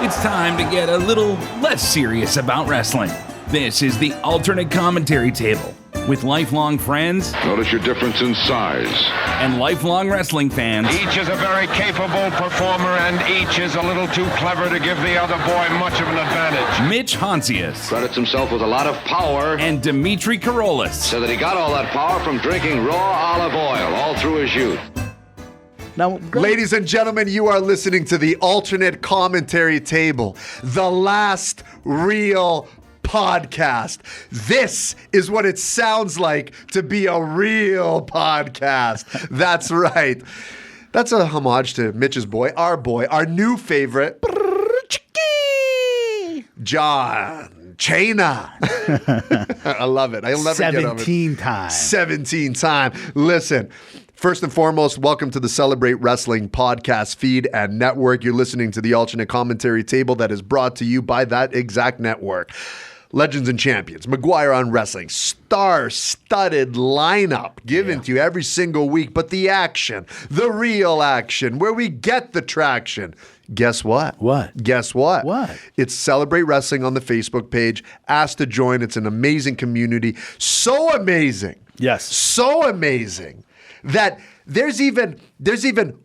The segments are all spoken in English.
It's time to get a little less serious about wrestling. This is the Alternate Commentary Table with lifelong friends. Notice your difference in size. And lifelong wrestling fans. Each is a very capable performer, and each is a little too clever to give the other boy much of an advantage. Mitch Hontzias. Credits himself with a lot of power. And Dimitri Korolis. So that he got all that power from drinking raw olive oil all through his youth. Now, ladies and gentlemen, you are listening to the Alternate Commentary Table, the last real podcast. This is what it sounds like to be a real podcast. That's right. That's a homage to Mitch's boy, our new favorite, John Cena. I love it. I'll never get over it. 17 times. 17 times. Listen. First and foremost, welcome to the Celebrate Wrestling podcast feed and network. You're listening to the Alternate Commentary Table that is brought to you by that exact network. Legends and Champions, McGuire on Wrestling, star-studded lineup given to you every single week. But the action, the real action, where we get the traction. Guess what? What? Guess what? What? It's Celebrate Wrestling on the Facebook page. Ask to join. It's an amazing community. So amazing. Yes. So amazing that there's even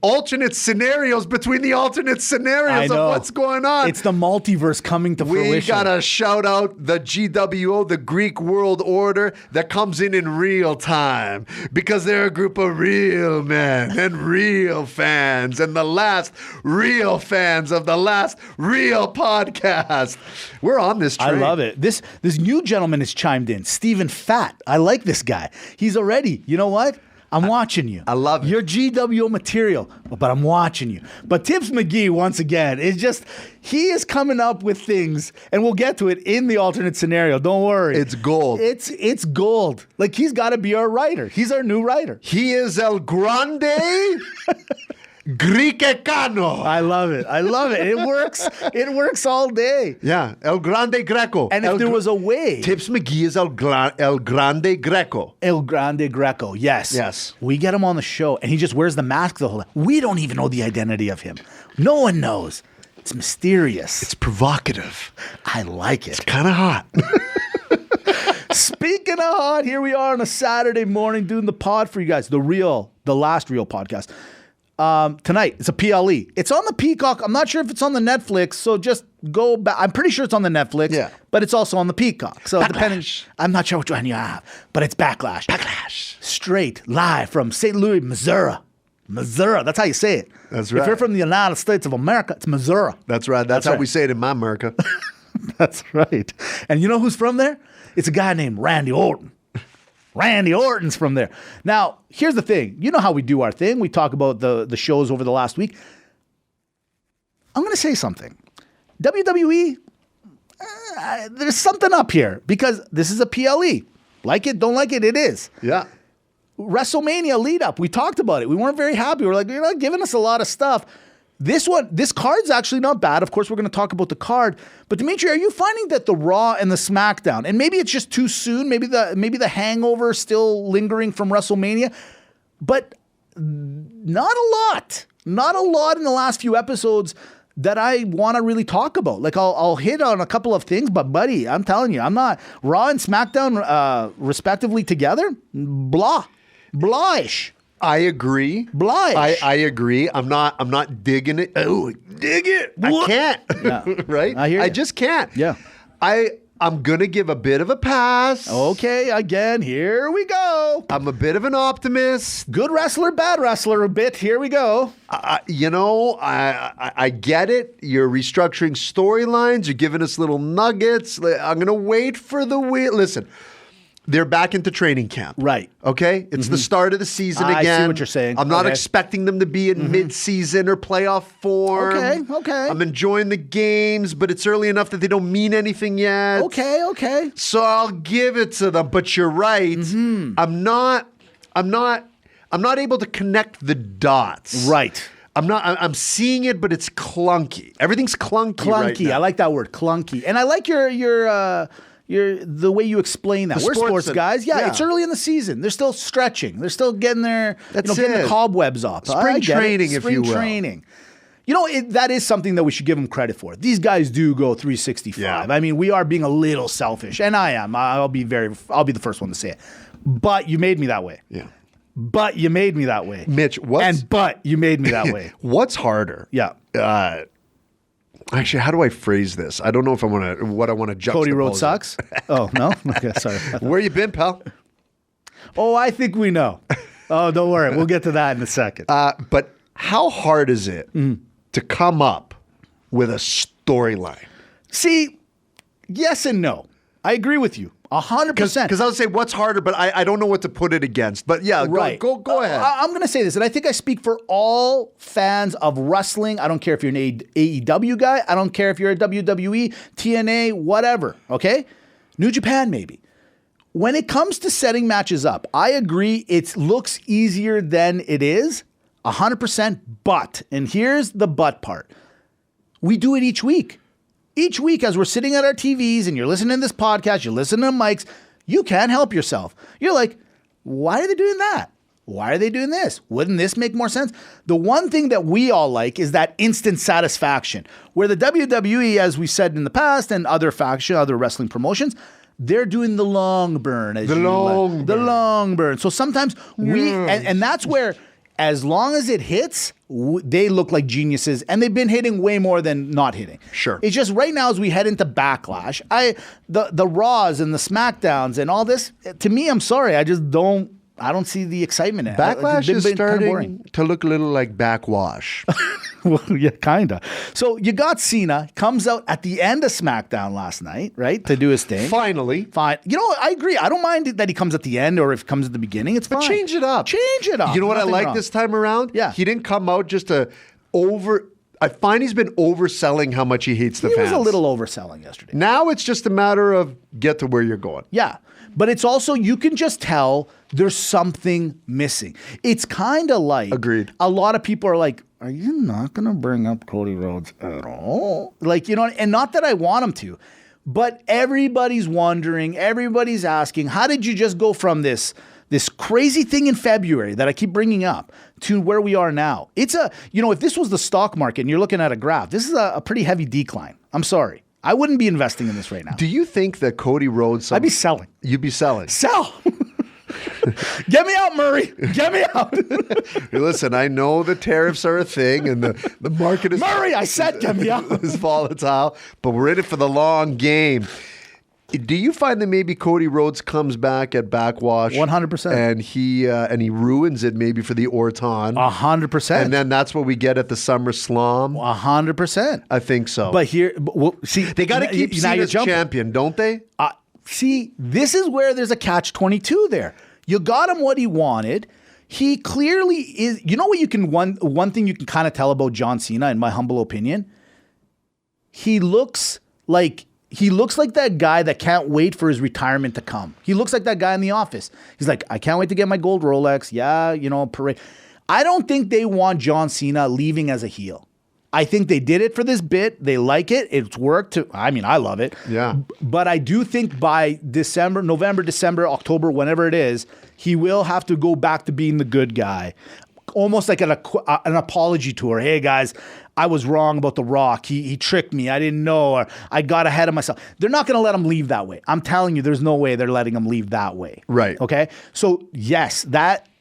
alternate scenarios between the alternate scenarios of what's going on. It's the multiverse coming to fruition. We gotta shout out the GWO, the Greek World Order, that comes in real time because they're a group of real men and real fans and the last real fans of the last real podcast. We're on this train. I love it. This new gentleman has chimed in, Stephen Fat. I like this guy. He's already, you know what? I'm watching you. I love it. You're GWO material, but I'm watching you. But Tibbs McGee, once again, he is coming up with things, and we'll get to it in the alternate scenario. Don't worry. It's gold. It's gold. Like, he's got to be our writer. He's our new writer. He is El Grande Grecano. I love it. It works. It works all day. Yeah, El Grande Greco. And if there was a way. Tibbs McGee is El Grande Greco. El Grande Greco, yes. Yes. We get him on the show, and he just wears the mask the whole time. We don't even know the identity of him. No one knows. It's mysterious. It's provocative. I like it. It's kind of hot. Speaking of hot, here we are on a Saturday morning doing the pod for you guys. The last real podcast. Tonight, it's a PLE. It's on the Peacock. I'm not sure if it's on the Netflix, so just go back. I'm pretty sure it's on the Netflix, but it's also on the Peacock. So depending, I'm not sure which one you have, but it's Backlash. Backlash. Straight, live from St. Louis, Missouri. Missouri, that's how you say it. That's right. If you're from the United States of America, it's Missouri. That's right. That's how we say it in my America. That's right. And you know who's from there? It's a guy named Randy Orton. Randy Orton's from there. Now, here's the thing. You know how we do our thing. We talk about the shows over the last week. I'm going to say something. WWE, there's something up here because this is a PLE. Like it, don't like it, it is. Yeah. WrestleMania lead up. We talked about it. We weren't very happy. We're like, you're not giving us a lot of stuff. This card's actually not bad. Of course, we're going to talk about the card. But Dimitri, are you finding that the Raw and the SmackDown, and maybe it's just too soon, maybe the hangover still lingering from WrestleMania, but not a lot in the last few episodes that I want to really talk about. Like I'll hit on a couple of things, but buddy, I'm telling you, I'm not Raw and SmackDown respectively together. Blah-ish. I agree. Blige. I agree. I'm not digging it. Oh, dig it. I can't. Yeah. Right? I hear you. I just can't. Yeah. I'm going to give a bit of a pass. Okay, again, here we go. I'm a bit of an optimist. Good wrestler, bad wrestler a bit. Here we go. I get it. You're restructuring storylines. You're giving us little nuggets. I'm going to wait for the wheel. Listen. They're back into training camp. Right. Okay? It's the start of the season again. I see what you're saying. I'm not expecting them to be in mid-season or playoff form. Okay. I'm enjoying the games, but it's early enough that they don't mean anything yet. Okay. So I'll give it to them. But you're right. I'm not able to connect the dots. Right. I'm seeing it, but it's clunky. Everything's clunky right now. I like that word, clunky. And I like your the way you explain that. We're sports guys. Yeah, it's early in the season. They're still stretching. They're still getting their getting the cobwebs off. Spring training, if you will. Spring training. that is something that we should give them credit for. These guys do go 365. Yeah. I mean, we are being a little selfish, and I am. I'll be the first one to say it. But you made me that way. Yeah. But you made me that way. Mitch, but you made me that way. What's harder? Yeah. Actually, how do I phrase this? I don't know if I want to juxtapose. Cody it. Rhodes sucks? Oh, no? Okay, sorry. Where you been, pal? Oh, I think we know. Oh, don't worry. We'll get to that in a second. But how hard is it to come up with a storyline? See, yes and no. I agree with you. 100%. Because I would say what's harder, but I don't know what to put it against. But yeah, right. go ahead. I'm going to say this, and I think I speak for all fans of wrestling. I don't care if you're an AEW guy. I don't care if you're a WWE, TNA, whatever, okay? New Japan, maybe. When it comes to setting matches up, I agree it looks easier than it is, 100%, but, and here's the but part, we do it each week. Each week, as we're sitting at our TVs and you're listening to this podcast, you're listening to mics, you can't help yourself. You're like, why are they doing that? Why are they doing this? Wouldn't this make more sense? The one thing that we all like is that instant satisfaction, where the WWE, as we said in the past, and other wrestling promotions, they're doing the long burn. The long burn. So sometimes and that's where, as long as it hits, they look like geniuses, and they've been hitting way more than not hitting. Sure. It's just right now as we head into Backlash, the Raws and the SmackDowns and all this, to me, I'm sorry, I don't see the excitement in it. Backlash is starting boring. to look a little like backwash. Well, yeah, kind of. So you got Cena, comes out at the end of SmackDown last night, right, to do his thing. Finally. Fine. I agree. I don't mind that he comes at the end or if he comes at the beginning. It's fine. But change it up. You know what Nothing I like wrong. this time around? Yeah. He didn't come out just to I find he's been overselling how much he hates the He fans. was a little overselling yesterday. Now it's just a matter of get to where you're going. Yeah. But it's also, you can just tell there's something missing. It's kind of like, Agreed. A lot of people are like, are you not going to bring up Cody Rhodes at all? Like, and not that I want him to, but everybody's wondering, everybody's asking, how did you just go from this crazy thing in February that I keep bringing up to where we are now? It's if this was the stock market and you're looking at a graph, this is a pretty heavy decline. I'm sorry. I wouldn't be investing in this right now. Do you think that Cody Rhodes... I'd be selling. You'd be selling? Sell. Get me out, Murray. Get me out. Hey, listen, I know the tariffs are a thing and the market is... Murray, I said get me out. is volatile, but we're in it for the long game. Do you find that maybe Cody Rhodes comes back at Backwash 100%, and he ruins it maybe for the Orton 100%, and then that's what we get at the SummerSlam 100%? I think so. But see, they got to keep Cena's champion, don't they? See, this is where there's a catch-22 there. You got him what he wanted. He clearly is. You know what you can one thing you can kind of tell about John Cena, in my humble opinion. He looks like that guy that can't wait for his retirement to come. He looks like that guy in The Office. He's like, I can't wait to get my gold Rolex. Yeah, parade. I don't think they want John Cena leaving as a heel. I think they did it for this bit. They like it. It's worked. I love it. Yeah. But I do think by November, December, October, whenever it is, he will have to go back to being the good guy. Almost like an apology tour. Hey, guys, I was wrong about The Rock. He tricked me. I didn't know, or I got ahead of myself. They're not going to let him leave that way. I'm telling you, there's no way they're letting him leave that way. Right. Okay? So, yes,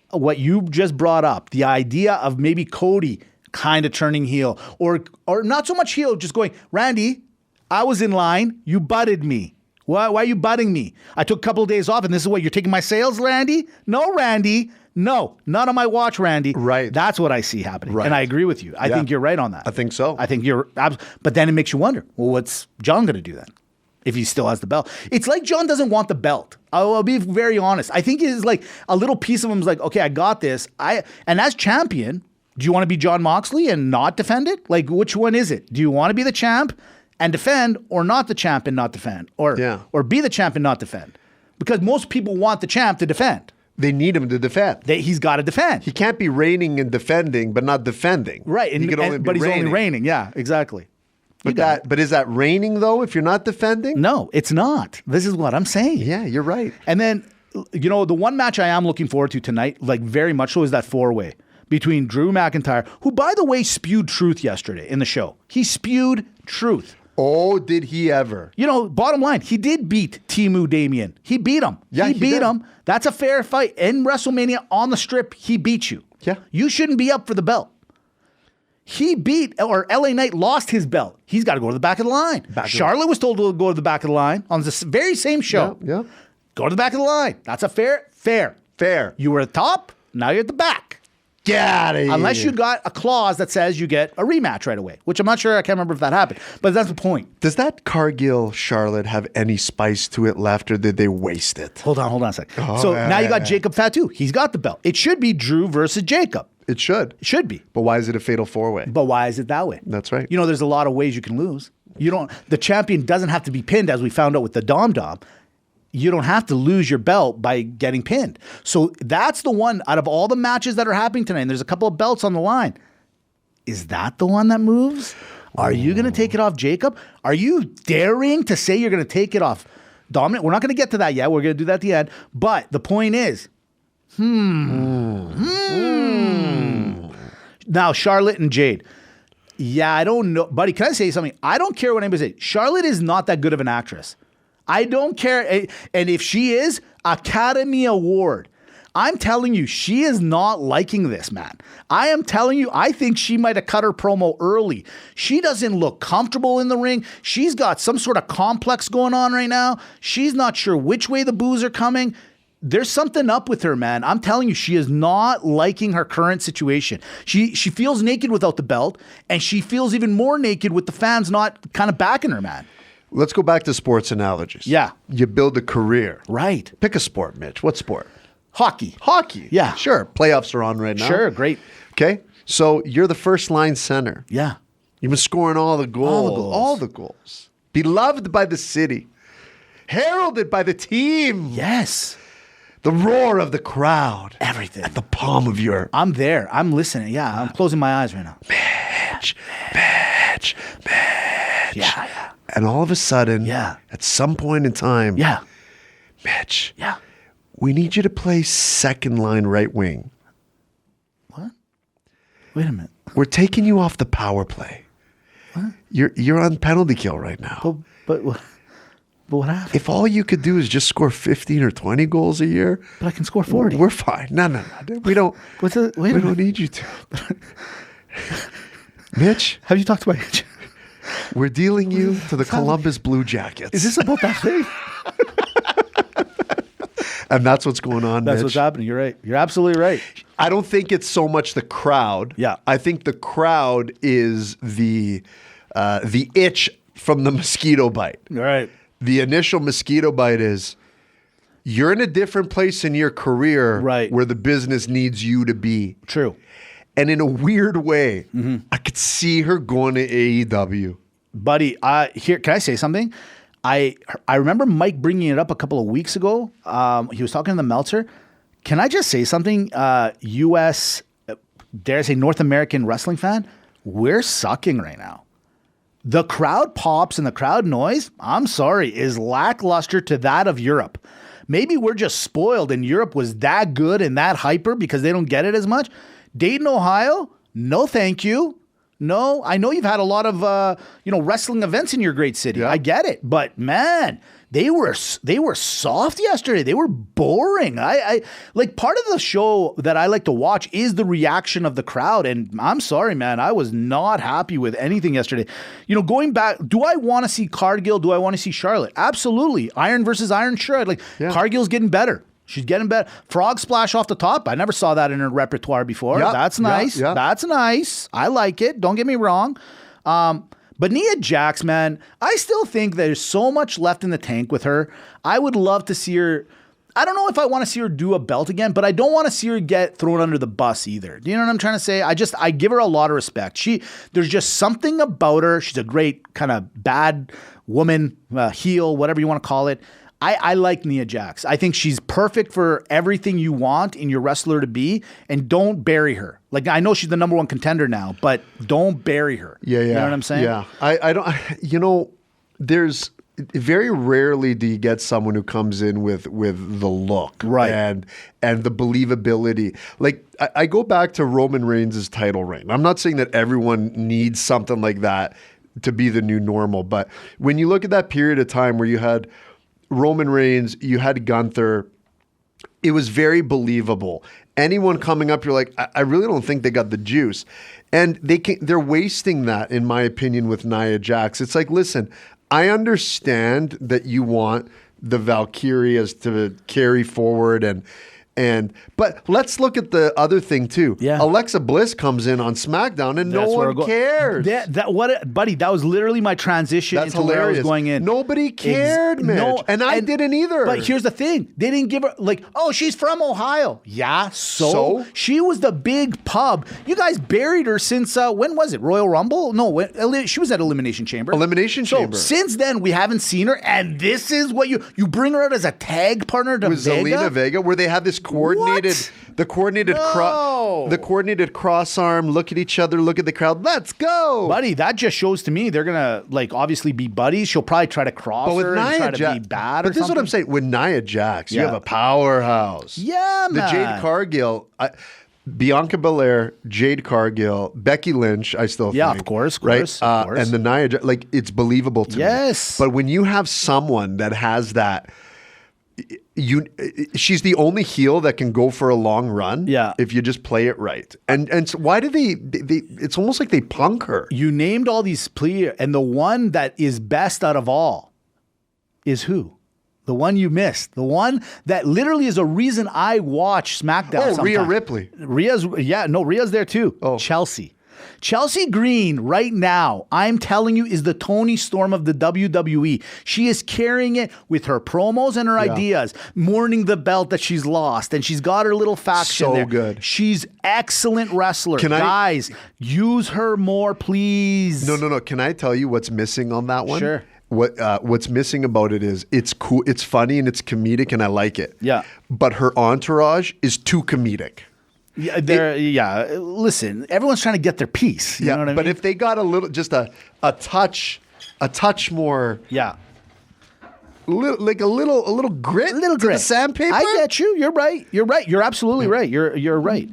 what you just brought up, the idea of maybe Cody kind of turning heel, or not so much heel, just going, Randy, I was in line. You butted me. Why are you butting me? I took a couple of days off, and this is what, you're taking my sales, Randy? No, Randy. No, not on my watch, Randy. Right. That's what I see happening. Right. And I agree with you. I think you're right on that. I think so. I think but then it makes you wonder, well, what's John going to do then? If he still has the belt. It's like John doesn't want the belt. I'll be very honest. I think it's like a little piece of him is like, okay, I got this. And as champion, do you want to be Jon Moxley and not defend it? Like, which one is it? Do you want to be the champ and defend, or not the champ and not defend? Or be the champ and not defend? Because most people want the champ to defend. They need him to defend. He's got to defend. He can't be reigning and defending, but not defending. Right. But he's only reigning. Yeah, exactly. But is that reigning, though, if you're not defending? No, it's not. This is what I'm saying. Yeah, you're right. And then, the one match I am looking forward to tonight, like very much so, is that 4-way between Drew McIntyre, who, by the way, spewed truth yesterday in the show. He spewed truth. Oh, did he ever? You know, bottom line, he did beat Timu Damien. He beat him. Yeah, he beat did. him. That's a fair fight. In WrestleMania on the strip, he beat you. Yeah. You shouldn't be up for the belt. He beat, or LA Knight lost his belt. He's got to go to the back of the line. Charlotte was told to go to the back of the line on this very same show. Yeah. Go to the back of the line. That's a fair. You were at the top, now you're at the back. Get out of here. Unless you got a clause that says you get a rematch right away, which I'm not sure, I can't remember if that happened. But that's the point. Does that Cargill Charlotte have any spice to it left, or did they waste it? Hold on a second. Now you got Jacob Fatu. He's got the belt. It should be Drew versus Jacob. It should. It should be. But why is it a fatal four-way? But why is it that way? That's right. You know, there's a lot of ways you can lose. The champion doesn't have to be pinned, as we found out with the Dom. You don't have to lose your belt by getting pinned. So that's the one out of all the matches that are happening tonight, and there's a couple of belts on the line. Is that the one that moves? Are you going to take it off Jacob? Are you daring to say you're going to take it off Dominic? We're not going to get to that yet. We're going to do that at the end. But the point is, Now, Charlotte and Jade. Yeah, I don't know. Buddy, can I say something? I don't care what anybody says. Charlotte is not that good of an actress. I don't care. And if she is, Academy Award. I'm telling you, she is not liking this, man. I am telling you, I think she might have cut her promo early. She doesn't look comfortable in the ring. She's got some sort of complex going on right now. She's not sure which way the boos are coming. There's something up with her, man. I'm telling you, she is not liking her current situation. She feels naked without the belt, and she feels even more naked with the fans not kind of backing her, man. Let's go back to sports analogies. Yeah. You build a career. Right. Pick a sport, Mitch. What sport? Hockey. Yeah. Sure. Playoffs are on right now. Sure. Great. Okay. So you're the first line center. Yeah. You've been scoring all the goals. All the goals. Beloved by the city. Heralded by the team. Yes. The roar of the crowd. Everything. At the palm of your... I'm there. I'm listening. Yeah. I'm closing my eyes right now. Mitch. Yeah. And all of a sudden, Yeah. at some point in time, Yeah. Mitch, Yeah. we need you to play second line right wing. What? Wait a minute. We're taking you off the power play. What? You're on penalty kill right now. But what happened? If all you could do is just score 15 or 20 goals a year, But I can score 40. we're fine. No. We don't. Wait a we don't minute. need you to. Mitch, Have you talked to my agent? we're dealing you to the Columbus Blue Jackets. Is this about that thing? And that's what's going on, That's Mitch. what's happening. You're right. You're absolutely right. I don't think it's so much the crowd. Yeah. I think the crowd is the itch from the mosquito bite. All right. The initial mosquito bite is you're in a different place in your career Right. where the business needs you to be. True. And in a weird way, I could see her going to AEW. Buddy, here, can I say something? I remember Mike bringing it up a couple of weeks ago. He was talking to the Meltzer. Can I just say something? U.S., dare I say North American wrestling fan, we're sucking right now. The crowd pops and the crowd noise, I'm sorry, is lackluster to that of Europe. Maybe we're just spoiled and Europe was that good and that hyper because they don't get it as much. Dayton, Ohio, no thank you. No, I know you've had a lot of wrestling events in your great city. Yeah. I get it, but man, they were soft yesterday. They were boring. I like part of the show that I like to watch is the reaction of the crowd, and I'm sorry, man, I was not happy with anything yesterday. You know, going back, do I want to see Cargill? Do I want to see Charlotte? Absolutely, Iron versus Iron. Sure, Cargill's getting better. She's getting better. Frog splash off the top. I never saw that in her repertoire before. Yep, That's nice. yep. That's nice. I like it. Don't get me wrong. But Nia Jax, man, I still think there's so much left in the tank with her. I would love to see her. I don't know if I want to see her do a belt again, but I don't want to see her get thrown under the bus either. Do you know what I'm trying to say? I give her a lot of respect. There's just something about her. She's a great kind of bad woman, heel, whatever you want to call it. I like Nia Jax. I think she's perfect for everything you want in your wrestler to be, and don't bury her. Like, I know she's the number one contender now, but don't bury her. Yeah. You know what I'm saying? Yeah. I don't, there's, very rarely do you get someone who comes in with the look, Right. and the believability. Like I go back to Roman Reigns' title reign. I'm not saying that everyone needs something like that to be the new normal, but when you look at that period of time where you had Roman Reigns, you had Gunther, it was very believable. Anyone coming up, you're like, I really don't think they got the juice. And they're wasting that, in my opinion, with Nia Jax. It's like, listen, I understand that you want the Valkyrias to carry forward but let's look at the other thing too. Yeah. Alexa Bliss comes in on SmackDown and no one cares. Buddy, that was literally my transition That's into where I was hilarious. going in. Nobody cared, Mitch. And I didn't either. But here's the thing. They didn't give her, like, oh, she's from Ohio. Yeah, so? She was the big pub. You guys buried her since, when was it? Royal Rumble? No, she was at Elimination Chamber. Elimination Chamber. Since then, we haven't seen her, and this is what you bring her out as a tag partner to with Vega? Zelina Vega, where they had this coordinated, the coordinated cross arm, look at each other, look at the crowd, let's go, buddy. That just shows to me they're gonna like obviously be buddies. She'll probably try to cross her and try to be bad. But this is what I'm saying. With Nia Jax, you have a powerhouse. Yeah, man. The Jade Cargill. Bianca Belair, Jade Cargill, Becky Lynch, I still think. Yeah, of course. And the Nia Jax, like, it's believable to me. Yes. But when you have someone that has that, she's the only heel that can go for a long run. Yeah. If you just play it right. And so why do they it's almost like they punk her. You named all these players, and the one that is best out of all is who? The one you missed. The one that literally is a reason I watch SmackDown sometimes. Rhea Ripley. Rhea's there too. Chelsea. Chelsea Green right now, I'm telling you, is the Tony Storm of the WWE. She is carrying it with her promos and her ideas, mourning the belt that she's lost, and she's got her little faction So there. good. She's excellent wrestler. Guys, use her more, please. No. Can I tell you what's missing on that one? Sure. What's missing about it is it's cool, it's funny, and it's comedic, and I like it. Yeah. But her entourage is too comedic. Yeah, listen, everyone's trying to get their piece. You know what I mean? But if they got a little, just a touch more. Yeah. Like a little grit. A little to grit. the sandpaper. I get you. You're right. You're absolutely right. You're right.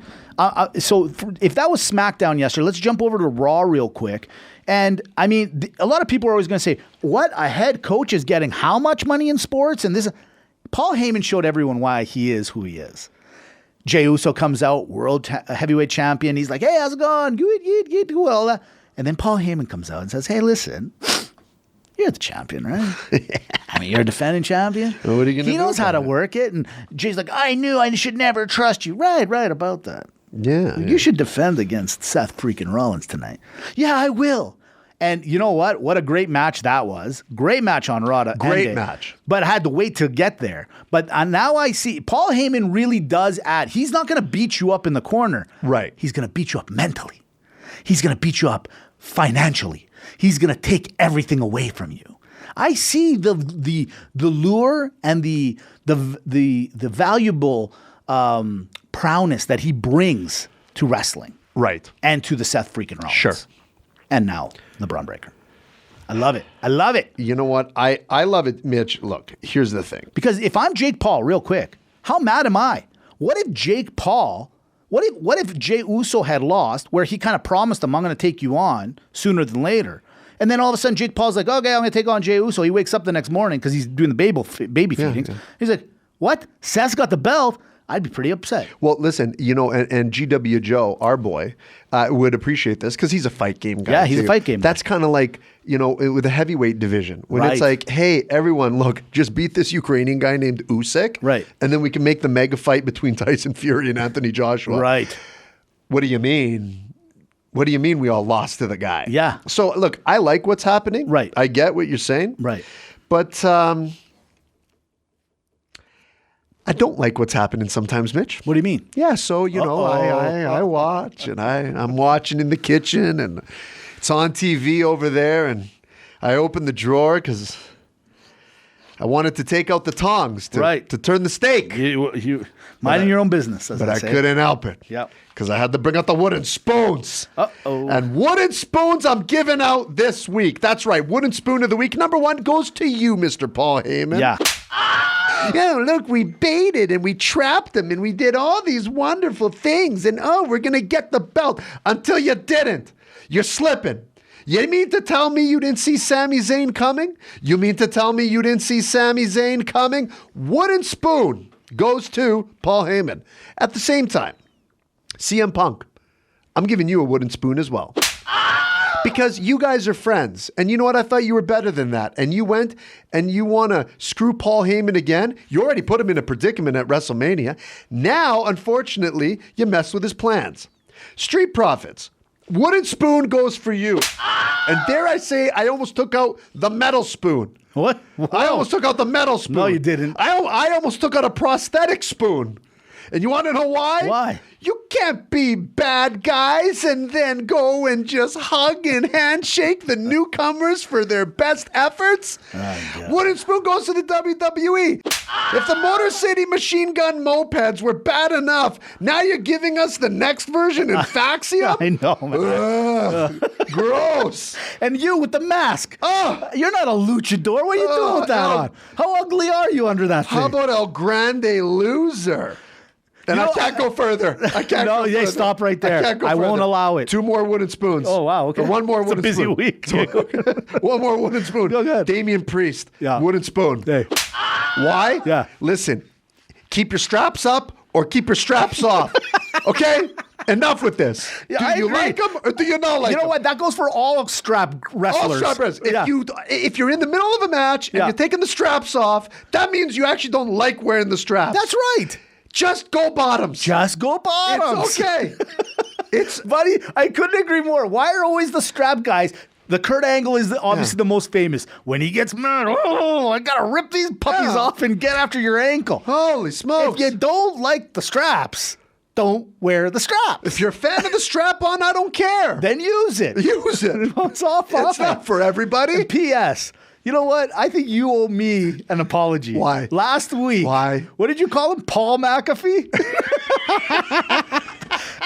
So if that was SmackDown yesterday, let's jump over to Raw real quick. And I mean, a lot of people are always going to say, what, a head coach is getting how much money in sports? And this, Paul Heyman showed everyone why he is who he is. Jey Uso comes out, world heavyweight champion. He's like, hey, how's it going? Good, all that. And then Paul Heyman comes out and says, hey, listen, you're the champion, right? I mean, you're a defending champion. Well, what are you gonna He do knows how to about it? work it. And Jay's like, I knew I should never trust you. Right about that. Yeah. You should defend against Seth freaking Rollins tonight. Yeah, I will. And you know what? What a great match that was. Great match on Raw. Great match. But I had to wait to get there. But now I see Paul Heyman really does add. He's not going to beat you up in the corner. Right. He's going to beat you up mentally. He's going to beat you up financially. He's going to take everything away from you. I see the lure and the valuable prowess that he brings to wrestling. Right. And to the Seth freaking Rollins. Sure. And now the Braun Breaker. I love it. You know what? I love it, Mitch. Look, here's the thing. Because if I'm Jake Paul, real quick, how mad am I? What if Jake Paul, what if Jey Uso had lost, where he kind of promised him, I'm going to take you on sooner than later. And then all of a sudden, Jake Paul's like, okay, I'm going to take on Jey Uso. He wakes up the next morning because he's doing the baby feedings. Yeah. He's like, what? Seth's got the belt? I'd be pretty upset. Well, listen, and GW Joe, our boy, would appreciate this because he's a fight game guy. Yeah, he's a fight game guy. That's kind of like, with the heavyweight division. When it's like, hey, everyone, look, just beat this Ukrainian guy named Usyk. Right. And then we can make the mega fight between Tyson Fury and Anthony Joshua. Right. What do you mean? What do you mean we all lost to the guy? Yeah. So, look, I like what's happening. Right. I get what you're saying. Right. But I don't like what's happening sometimes, Mitch. What do you mean? Yeah, so, I watch, and I'm watching in the kitchen, and it's on TV over there, and I open the drawer because I wanted to take out the tongs to turn the steak. You minding your own business, as But I I say. couldn't help it. Yep. Because I had to bring out the wooden spoons. Uh-oh. And wooden spoons I'm giving out this week. That's right. Wooden spoon of the week. Number 1 goes to you, Mr. Paul Heyman. Yeah. Yeah, look, we baited and we trapped them and we did all these wonderful things. And we're going to get the belt until you didn't. You're slipping. You mean to tell me you didn't see Sami Zayn coming? You mean to tell me you didn't see Sami Zayn coming? Wooden spoon goes to Paul Heyman. At the same time, CM Punk, I'm giving you a wooden spoon as well. Because you guys are friends. And you know what? I thought you were better than that. And you went and you want to screw Paul Heyman again. You already put him in a predicament at WrestleMania. Now, unfortunately, you messed with his plans. Street Profits. Wooden spoon goes for you. And dare I say, I almost took out the metal spoon. What? Whoa. I almost took out the metal spoon. No, you didn't. I almost took out a prosthetic spoon. And you want to know why? Why? You can't be bad guys and then go and just hug and handshake the newcomers for their best efforts. Wooden spoon goes to the WWE. If the Motor City Machine Gun mopeds were bad enough, now you're giving us the next version in Faxium? I know, man. Ugh, gross. And you with the mask. Oh. You're not a luchador. What are you doing with that on? How ugly are you under that thing? How about El Grande Loser? And I can't go further. I can't go further. Stop right there. I can't go I won't further. allow it. 2 more wooden spoons. Oh, wow. Okay. Or 1 more It's wooden spoon. a busy week. 1 more wooden spoon. Go ahead. Damian Priest. Yeah. Wooden spoon. Hey. Why? Yeah. Listen, keep your straps up or keep your straps off. Okay? Enough with this. Yeah, do I you agree. like them or do you not like them? You know what? That goes for all strap wrestlers. All strap wrestlers. Yeah. If you're in the middle of a match and Yeah. you're taking the straps off, that means you actually don't like wearing the straps. That's right. Just go bottoms. Just go bottoms. It's okay. It's Buddy, I couldn't agree more. Why are always the strap guys? The Kurt Angle is obviously the most famous. When he gets mad, I gotta rip these puppies off and get after your ankle. Holy smokes. If you don't like the straps, don't wear the straps. If you're a fan of the strap-on, I don't care. Then use it. Use it. It's all fine. It's not for everybody. P.S. You know what? I think you owe me an apology. Why? Last week. Why? What did you call him? Paul McAfee?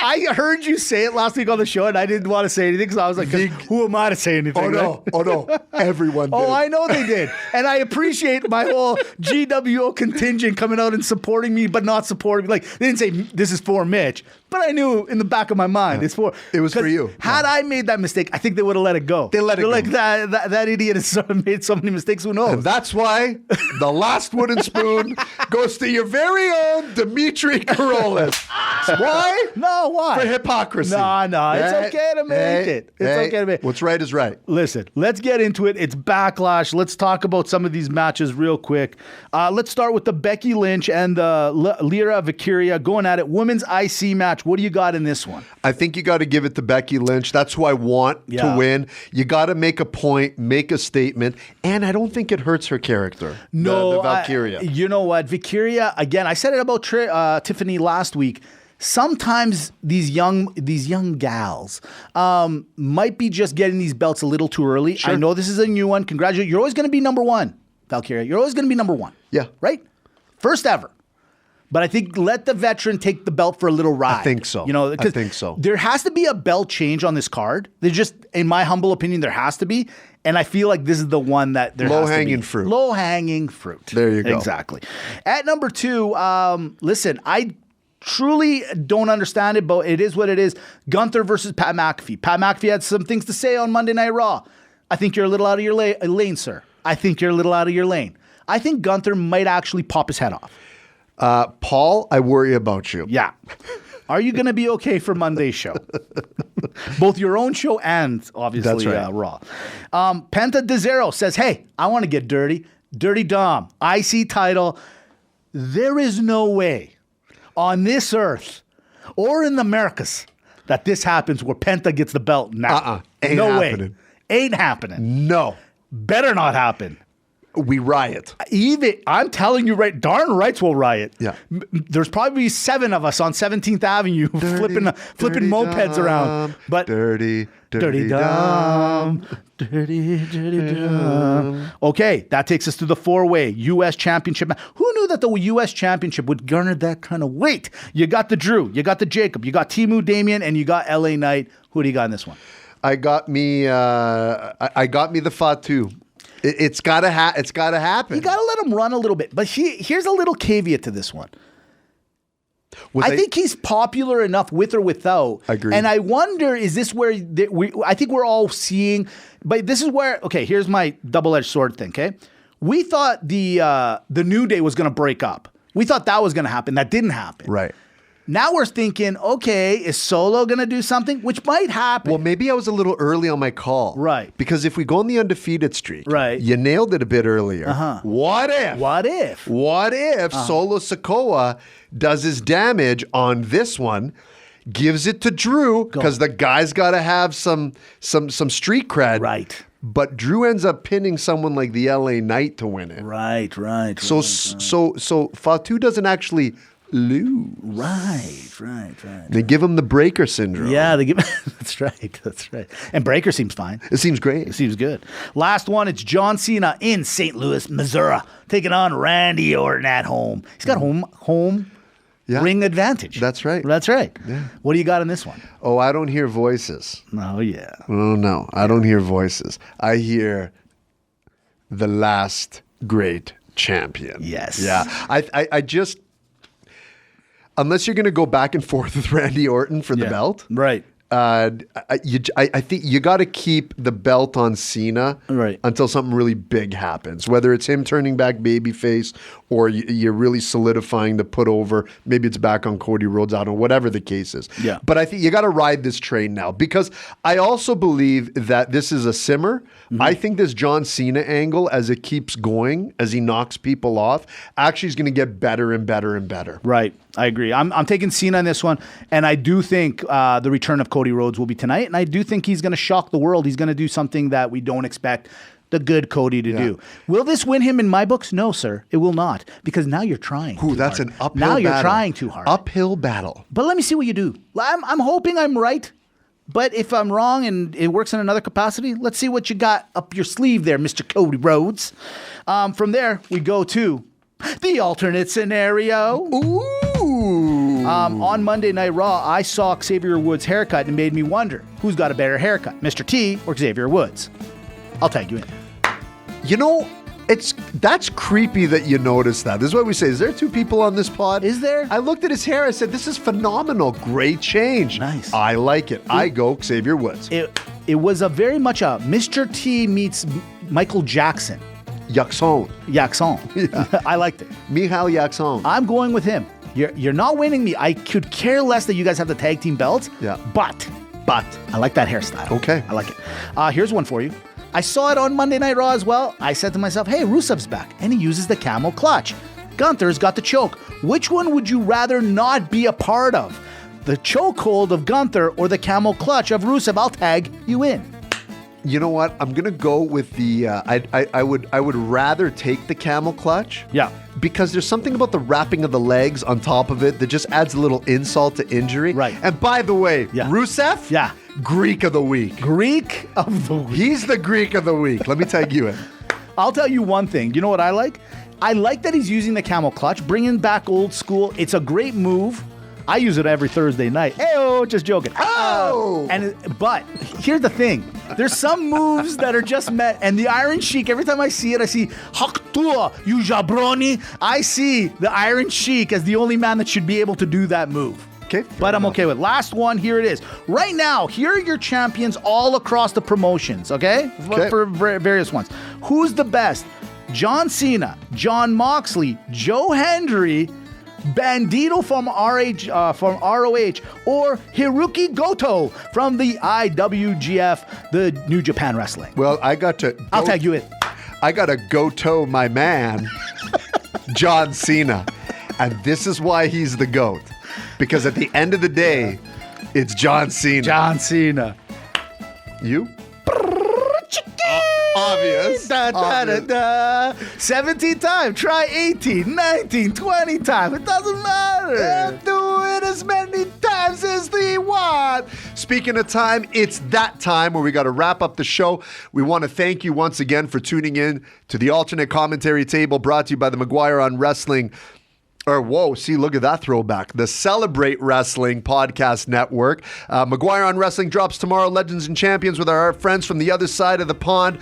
I heard you say it last week on the show, and I didn't want to say anything because I was like, who am I to say anything? Oh, no. right? Oh, no. Everyone did. Oh, I know they did. And I appreciate my whole GWO contingent coming out and supporting me, but not supporting me. Like, they didn't say, this is for Mitch. But I knew in the back of my mind, it's for... It was for 'cause you. Had I made that mistake, I think they would have let it go. They let it They're go. like, that idiot has sort of made so many mistakes, who knows? And that's why the last wooden spoon goes to your very own Dimitri Korolis. Why? No, why? For hypocrisy. No, it's okay to make it. It's okay to make it. What's right is right. Listen, let's get into it. It's Backlash. Let's talk about some of these matches real quick. Let's start with the Becky Lynch and the Lyra Valkyria going at it. Women's IC match. What do you got in this one? I think you got to give it to Becky Lynch. That's who I want to win. You got to make a point, make a statement, and I don't think it hurts her character. No, the Valkyria. You know what? Valkyria, again, I said it about Tiffany last week. Sometimes these young gals might be just getting these belts a little too early. Sure. I know this is a new one. Congratulations. You're always going to be number one, Valkyria. You're always going to be number one. Yeah. Right? First ever. But I think let the veteran take the belt for a little ride. I think so. You know, I think so. There has to be a belt change on this card. There's just, in my humble opinion, there has to be. And I feel like this is the one that there has to be. Low-hanging fruit. Low-hanging fruit. There you go. Exactly. At number 2, listen, I truly don't understand it, but it is what it is. Gunther versus Pat McAfee. Pat McAfee had some things to say on Monday Night Raw. I think you're a little out of your lane, sir. I think you're a little out of your lane. I think Gunther might actually pop his head off. Paul, I worry about you. Yeah. Are you going to be okay for Monday's show? Both your own show and obviously That's right. Raw. Penta DeZero says, hey, I want to get dirty. Dirty Dom, IC title. There is no way on this earth or in the Americas that this happens where Penta gets the belt now. Ain't no happening. way. Ain't happening. No. Better not happen. we riot. Even I'm telling you, right? Darn rights will riot. Yeah. There's probably 7 of us on 17th Avenue flipping mopeds around. But dirty dumb. Okay, that takes us to the 4-way U.S. Championship. Who knew that the U.S. Championship would garner that kind of weight? You got the Drew, you got the Jacob, you got Timu Damien, and you got L.A. Knight. Who do you got in this one? I got me the Fatu. It's gotta happen. You gotta let him run a little bit. But here's a little caveat to this one. I think he's popular enough with or without. Agreed. And I wonder, is this where I think we're all seeing, but this is where, okay, here's my double-edged sword thing, okay? We thought the New Day was going to break up. We thought that was going to happen. That didn't happen. Right. Now we're thinking, okay, is Solo going to do something? Which might happen. Well, maybe I was a little early on my call. Right. Because if we go on the undefeated streak, right, you nailed it a bit earlier. Uh-huh. What if Solo Sikoa does his damage on this one, gives it to Drew, because the guy's got to have some street cred. Right. But Drew ends up pinning someone like the LA Knight to win it. Right. So Fatu doesn't actually lose. Right. They give him the breaker syndrome. Yeah, they give. That's right. And breaker seems fine. It seems great. It seems good. Last one, it's John Cena in St. Louis, Missouri, taking on Randy Orton at home. He's got home ring advantage. That's right. Yeah. What do you got in this one? Oh, I don't hear voices. Oh, yeah. Oh, no. I don't hear voices. I hear the last great champion. Yes. Yeah. I just... Unless you're going to go back and forth with Randy Orton for the belt. Right. I think you got to keep the belt on Cena until something really big happens, whether it's him turning back babyface or you're really solidifying the put over. Maybe it's back on Cody Rhodes, I don't know, whatever the case is. Yeah. But I think you got to ride this train now, because I also believe that this is a simmer. Mm-hmm. I think this John Cena angle, as it keeps going, as he knocks people off, actually is going to get better and better and better. Right. I agree. I'm taking Cena in this one, and I do think the return of Cody Rhodes will be tonight, and I do think he's going to shock the world. He's going to do something that we don't expect the good Cody to do. Will this win him in my books? No, sir. It will not, because now you're trying. That's hard. An uphill Now you're battle. trying too hard. Uphill battle. But let me see what you do. I'm hoping I'm right, but if I'm wrong and it works in another capacity, let's see what you got up your sleeve there, Mr. Cody Rhodes. From there, we go to the alternate scenario. Ooh. On Monday Night Raw, I saw Xavier Woods' haircut and it made me wonder, who's got a better haircut, Mr. T or Xavier Woods? I'll tag you in. You know, that's creepy that you noticed that. This is what we say. Is there 2 people on this pod? Is there? I looked at his hair. I said, this is phenomenal. Great change. Nice. I like it. I go Xavier Woods. It was a very much a Mr. T meets Michael Jackson. Yaxon. Yeah. I liked it. Michal Yaxon. I'm going with him. You're not winning me. I could care less that you guys have the tag team belts. Yeah. But I like that hairstyle. Okay. I like it. Here's one for you. I saw it on Monday Night Raw as well. I said to myself, hey, Rusev's back, and he uses the camel clutch. Gunther's got the choke. Which one would you rather not be a part of? The chokehold of Gunther or the camel clutch of Rusev? I'll tag you in. You know what? I'm gonna go with the. I would rather take the camel clutch. Yeah. Because there's something about the wrapping of the legs on top of it that just adds a little insult to injury. Right. And by the way, Rusev. Yeah. Greek of the week. Greek of the week. He's the Greek of the week. Let me tag you in. I'll tell you one thing. You know what I like? I like that he's using the camel clutch, bringing back old school. It's a great move. I use it every Thursday night. Hey-oh, just joking. Oh! But here's the thing. There's some moves that are just met. And the Iron Sheik, every time I see it, I see Haktua, you jabroni. I see the Iron Sheik as the only man that should be able to do that move. Okay. But I'm okay with it. Last one, here it is. Right now, here are your champions all across the promotions, okay? For various ones. Who's the best? John Cena, John Moxley, Joe Hendry, Bandito from ROH, or Hiroki Goto from the IWGF, the New Japan Wrestling. Well, I'll tag you in. I got to Goto my man, John Cena. And this is why he's the GOAT. Because at the end of the day, it's John Cena. John Cena. You? Obvious. Da, da, da, da. 17 times. Try 18, 19, 20 times. It doesn't matter. Do it as many times as they want. Speaking of time, it's that time where we got to wrap up the show. We want to thank you once again for tuning in to the alternate commentary table brought to you by the McGuire on Wrestling. Look at that throwback. The Celebrate Wrestling Podcast Network. McGuire on Wrestling drops tomorrow. Legends and Champions with our friends from the other side of the pond.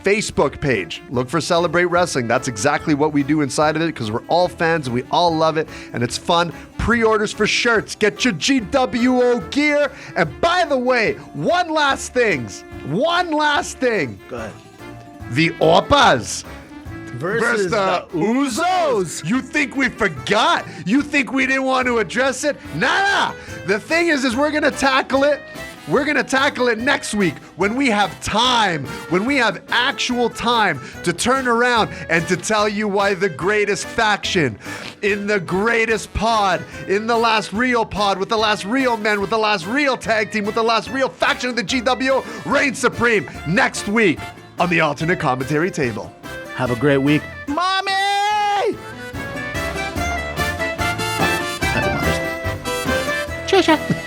Facebook page. Look for Celebrate Wrestling. That's exactly what we do inside of it because we're all fans and we all love it and it's fun. Pre-orders for shirts. Get your GWO gear. And by the way, one last thing. Go ahead. The Oppas Versus the Uzos. You think we forgot? You think we didn't want to address it? Nah. The thing is we're going to tackle it. We're going to tackle it next week when we have time, when we have actual time to turn around and to tell you why the greatest faction in the greatest pod, in the last real pod, with the last real men, with the last real tag team, with the last real faction of the GWO reigns supreme next week on the alternate commentary table. Have a great week. Mommy! Happy Mother's Day.